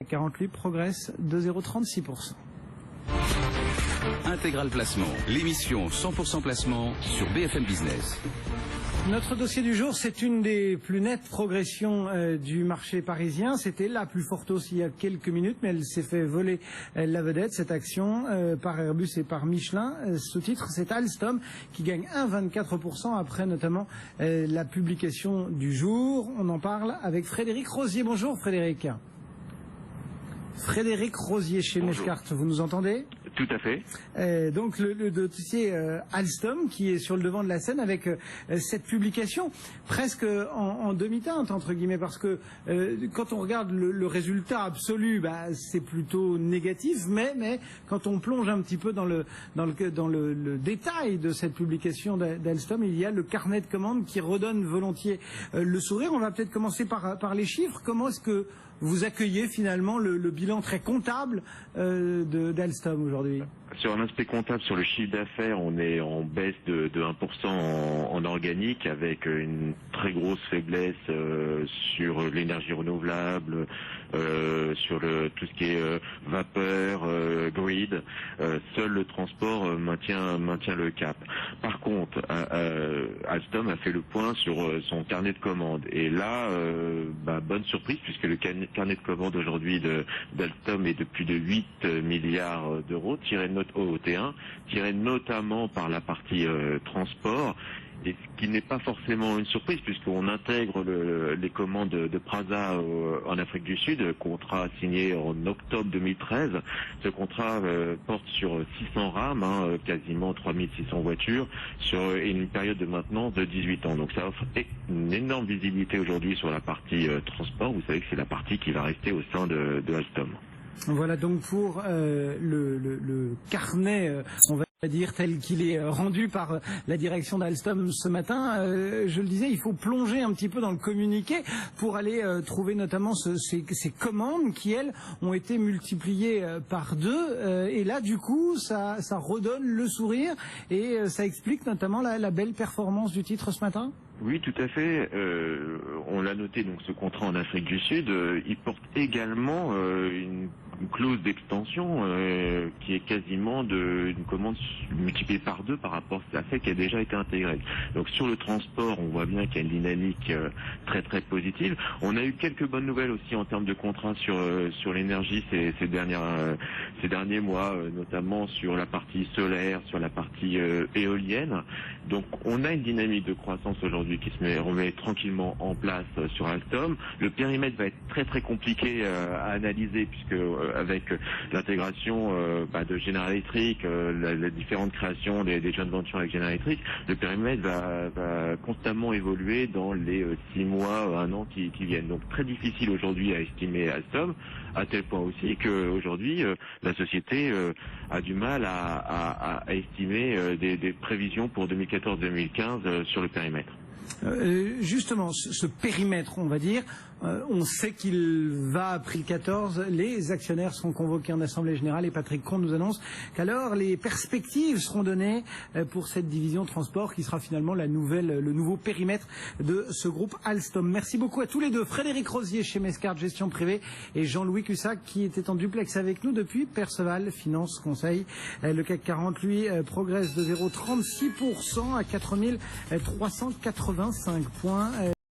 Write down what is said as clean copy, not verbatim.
48 progresse de 0,36%. Intégral Placement, l'émission 100% placement sur BFM Business. Notre dossier du jour, c'est une des plus nettes progressions du marché parisien. C'était la plus forte hausse il y a quelques minutes, mais elle s'est fait voler la vedette, cette action, par Airbus et par Michelin. Ce titre, c'est Alstom qui gagne 1,24% après notamment la publication du jour. On en parle avec Frédéric Rosier. Bonjour Frédéric. Frédéric Rosier chez Mescart, vous nous entendez? Tout à fait. Donc le dossier Alstom qui est sur le devant de la scène avec cette publication presque en demi-teinte entre guillemets, parce que quand on regarde le résultat absolu, c'est plutôt négatif, mais quand on plonge un petit peu dans le détail de cette publication d'Alstom, il y a le carnet de commandes qui redonne volontiers le sourire. On va peut-être commencer par les chiffres. Comment est-ce que vous accueillez finalement le bilan très comptable d'Alstom aujourd'hui? Sur un aspect comptable, sur le chiffre d'affaires, on est en baisse de 1% en organique, avec une très grosse faiblesse sur l'énergie renouvelable, sur tout ce qui est vapeur, grid. Seul le transport maintient le cap. Par contre, Alstom a fait le point sur son carnet de commandes. Et là, bonne surprise, puisque le carnet de commandes aujourd'hui d'Alstom est de plus de 8 milliards d'euros, tiré notamment par la partie transport, et ce qui n'est pas forcément une surprise puisqu'on intègre les commandes de Prasa en Afrique du Sud, contrat signé en octobre 2013. Ce contrat porte sur 600 rames, quasiment 3600 voitures, sur une période de maintenance de 18 ans. Donc ça offre une énorme visibilité aujourd'hui sur la partie transport. Vous savez que c'est la partie qui va rester au sein de Alstom. Voilà donc pour le carnet, on va dire tel qu'il est rendu par la direction d'Alstom ce matin. Je le disais, il faut plonger un petit peu dans le communiqué pour aller trouver notamment ces commandes qui, elles, ont été multipliées par 2. Et là, du coup, ça redonne le sourire et ça explique notamment la belle performance du titre ce matin. Oui, tout à fait. On l'a noté, donc ce contrat en Afrique du Sud, il porte également une clause d'extension qui est quasiment une commande multipliée par 2 par rapport à celle qui a déjà été intégrée. Donc sur le transport, on voit bien qu'il y a une dynamique très très positive. On a eu quelques bonnes nouvelles aussi en termes de contrats sur l'énergie ces derniers mois, notamment sur la partie solaire, sur la partie éolienne. Donc on a une dynamique de croissance aujourd'hui qui se remet tranquillement en place sur Alstom. Le périmètre va être très très compliqué à analyser puisque avec l'intégration de General Electric, la différente création des joint ventures avec General Electric, le périmètre va constamment évoluer dans les 6 mois, 1 an qui viennent. Donc très difficile aujourd'hui à estimer Alstom, à tel point aussi qu'aujourd'hui la société a du mal à estimer des prévisions pour 2014-2015 sur le périmètre. Justement, ce périmètre, on va dire, on sait qu'il va à prix 14. Les actionnaires seront convoqués en Assemblée Générale et Patrick Cron nous annonce qu'alors les perspectives seront données pour cette division transport qui sera finalement le nouveau périmètre de ce groupe Alstom. Merci beaucoup à tous les deux. Frédéric Rosier chez Mescart Gestion Privée et Jean-Louis Cussac qui était en duplex avec nous depuis Perceval Finance Conseil. Le CAC 40, lui, progresse de 0,36% à 4385 points.